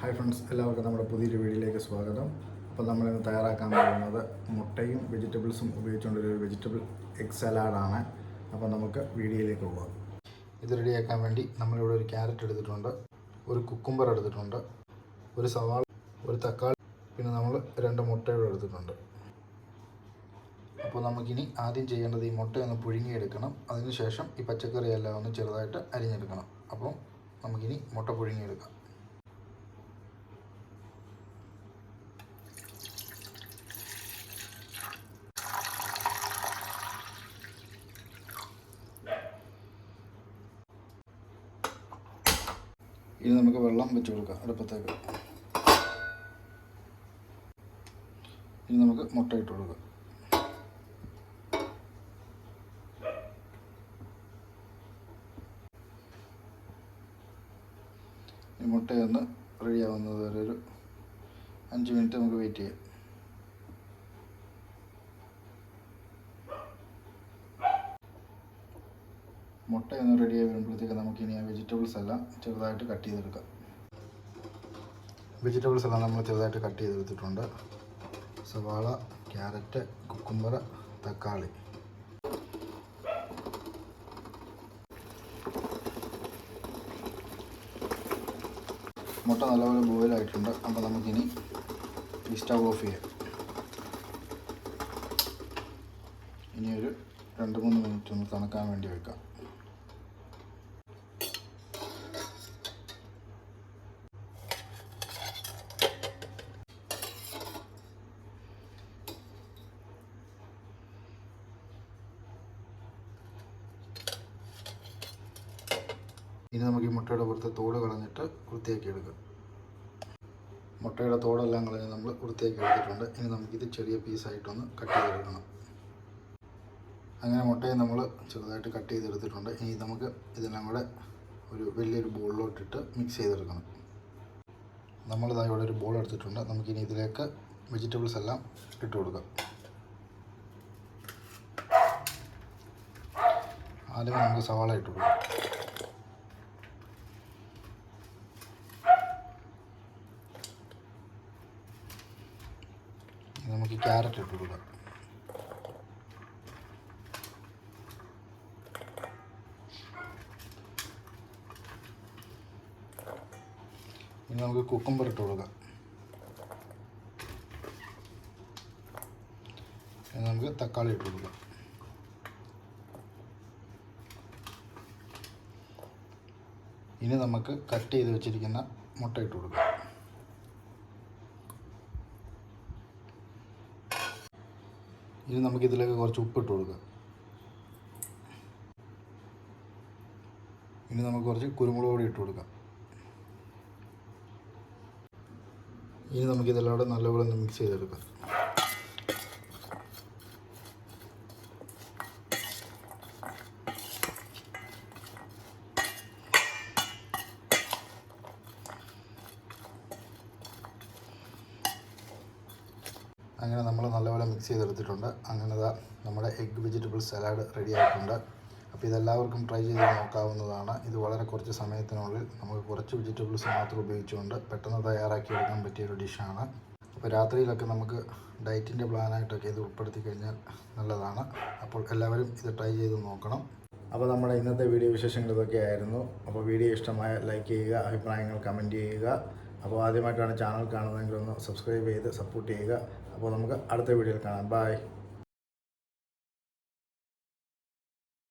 Hi friends, എല്ലാവർക്കും നമ്മുടെ പുതിയൊരു വീഡിയോയിലേക്ക് സ്വാഗതം. അപ്പോൾ നമ്മളിന്ന് തയ്യാറാക്കാൻ പോകുന്നത് മുട്ടയും വെജിറ്റബിൾസും ഉപയോഗിച്ചുകൊണ്ടൊരു വെജിറ്റബിൾ എഗ് സലാഡാണ്. അപ്പോൾ നമുക്ക് വീഡിയോയിലേക്ക് പോകാം. ഇത് റെഡിയാക്കാൻ വേണ്ടി നമ്മളിവിടെ ഒരു ക്യാരറ്റ് എടുത്തിട്ടുണ്ട്, ഒരു കുക്കുംബർ എടുത്തിട്ടുണ്ട്, ഒരു സവാള, ഒരു തക്കാളി, പിന്നെ നമ്മൾ 2 മുട്ടയുടെ എടുത്തിട്ടുണ്ട്. അപ്പോൾ നമുക്കിനി ആദ്യം ചെയ്യേണ്ടത് ഈ മുട്ടയൊന്ന് പുഴുങ്ങിയെടുക്കണം. അതിനുശേഷം ഈ പച്ചക്കറിയെല്ലാം ഒന്ന് ചെറുതായിട്ട് അരിഞ്ഞെടുക്കണം. അപ്പോൾ നമുക്കിനി മുട്ട പുഴുങ്ങിയെടുക്കാം. ഇനി നമുക്ക് വെള്ളം വെച്ച് കൊടുക്കാം അടുപ്പത്തേക്ക്. ഇനി നമുക്ക് മുട്ട ഇട്ട് കൊടുക്കാം. ഈ മുട്ടയൊന്ന് റെഡിയാവുന്നത് വരെ ഒരു 5 മിനിറ്റ് നമുക്ക് വെയിറ്റ് ചെയ്യാം. മുട്ടയൊന്ന് റെഡിയായി വരുമ്പോഴത്തേക്ക് നമുക്കിനി ആ വെജിറ്റബിൾസ് എല്ലാം ചെറുതായിട്ട് കട്ട് ചെയ്തെടുക്കാം. വെജിറ്റബിൾസ് എല്ലാം നമ്മൾ ചെറുതായിട്ട് കട്ട് ചെയ്തെടുത്തിട്ടുണ്ട്. സവാള, ക്യാരറ്റ്, കുക്കുംബർ, തക്കാളി. മുട്ട നല്ലപോലെ ബോയിലായിട്ടുണ്ട്. അപ്പോൾ നമുക്കിനി ഈ സ്റ്റവ് ഓഫ് ചെയ്യാം. ഇനി ഒരു 2-3 മിനിറ്റ് ഒന്ന് തണുക്കാൻ വേണ്ടി വെക്കാം. ഇനി നമുക്ക് ഈ മുട്ടയുടെ പുറത്തെ തോട് കളഞ്ഞിട്ട് വൃത്തിയാക്കി എടുക്കാം. മുട്ടയുടെ തോടെല്ലാം കളഞ്ഞ് നമ്മൾ വൃത്തിയാക്കി എടുത്തിട്ടുണ്ട്. ഇനി നമുക്കിത് ചെറിയ പീസായിട്ടൊന്ന് കട്ട് ചെയ്തെടുക്കണം. അങ്ങനെ മുട്ടയെ നമ്മൾ ചെറുതായിട്ട് കട്ട് ചെയ്തെടുത്തിട്ടുണ്ട്. ഇനി നമുക്ക് ഇതെല്ലാം കൂടെ ഒരു വലിയൊരു ബോളിലോട്ടിട്ട് മിക്സ് ചെയ്തെടുക്കണം. നമ്മളിതാ ഇവിടെ ഒരു ബോൾ എടുത്തിട്ടുണ്ട്. നമുക്കിനി ഇതിലേക്ക് വെജിറ്റബിൾസ് എല്ലാം ഇട്ട് കൊടുക്കാം. ആദ്യമേ നമുക്ക് സവാള ഇട്ട് കൊടുക്കാം. നമുക്ക് ക്യാരറ്റ് ഇട്ട് കൊടുക്കാം. ഇനി നമുക്ക് കുക്കുംബർ ഇട്ട് കൊടുക്കാം. ഇനി നമുക്ക് തക്കാളി ഇട്ട് കൊടുക്കാം. ഇനി നമുക്ക് കട്ട് ചെയ്ത് വെച്ചിരിക്കുന്ന മുട്ട ഇട്ട് കൊടുക്കാം. ഇനി നമുക്കിതിലേക്ക് കുറച്ച് ഉപ്പിട്ട് കൊടുക്കാം. ഇനി നമുക്ക് കുറച്ച് കുരുമുളക് പൊടി ഇട്ട് കൊടുക്കാം. ഇനി നമുക്കിതെല്ലാം കൂടെ നല്ലപോലെ ഒന്ന് മിക്സ് ചെയ്തെടുക്കാം. അങ്ങനെ നമ്മൾ നല്ലപോലെ മിക്സ് ചെയ്തെടുത്തിട്ടുണ്ട്. അങ്ങനെ നമ്മുടെ എഗ് വെജിറ്റബിൾ സലാഡ് റെഡി ആയിട്ടുണ്ട്. അപ്പോൾ ഇതെല്ലാവർക്കും ട്രൈ ചെയ്ത് നോക്കാവുന്നതാണ്. ഇത് വളരെ കുറച്ച് സമയത്തിനുള്ളിൽ നമുക്ക് കുറച്ച് വെജിറ്റബിൾസ് മാത്രം ഉപയോഗിച്ചുകൊണ്ട് പെട്ടെന്ന് തയ്യാറാക്കി എടുക്കാൻ പറ്റിയൊരു ഡിഷാണ്. അപ്പോൾ രാത്രിയിലൊക്കെ നമുക്ക് ഡയറ്റിൻ്റെ പ്ലാനായിട്ടൊക്കെ ഇത് ഉൾപ്പെടുത്തി കഴിഞ്ഞാൽ നല്ലതാണ്. അപ്പോൾ എല്ലാവരും ഇത് ട്രൈ ചെയ്ത് നോക്കണം. അപ്പോൾ നമ്മുടെ ഇന്നത്തെ വീഡിയോ വിശേഷങ്ങൾ ഇതൊക്കെയായിരുന്നു. അപ്പോൾ വീഡിയോ ഇഷ്ടമായ ലൈക്ക് ചെയ്യുക, അഭിപ്രായങ്ങൾ കമൻറ്റ് ചെയ്യുക. അപ്പോൾ ആദ്യമായിട്ടാണ് ചാനൽ കാണുന്നതെങ്കിൽ ഒന്ന് സബ്സ്ക്രൈബ് ചെയ്ത് സപ്പോർട്ട് ചെയ്യുക. അപ്പോൾ നമുക്ക് അടുത്ത വീഡിയോയിൽ കാണാം. ബൈ.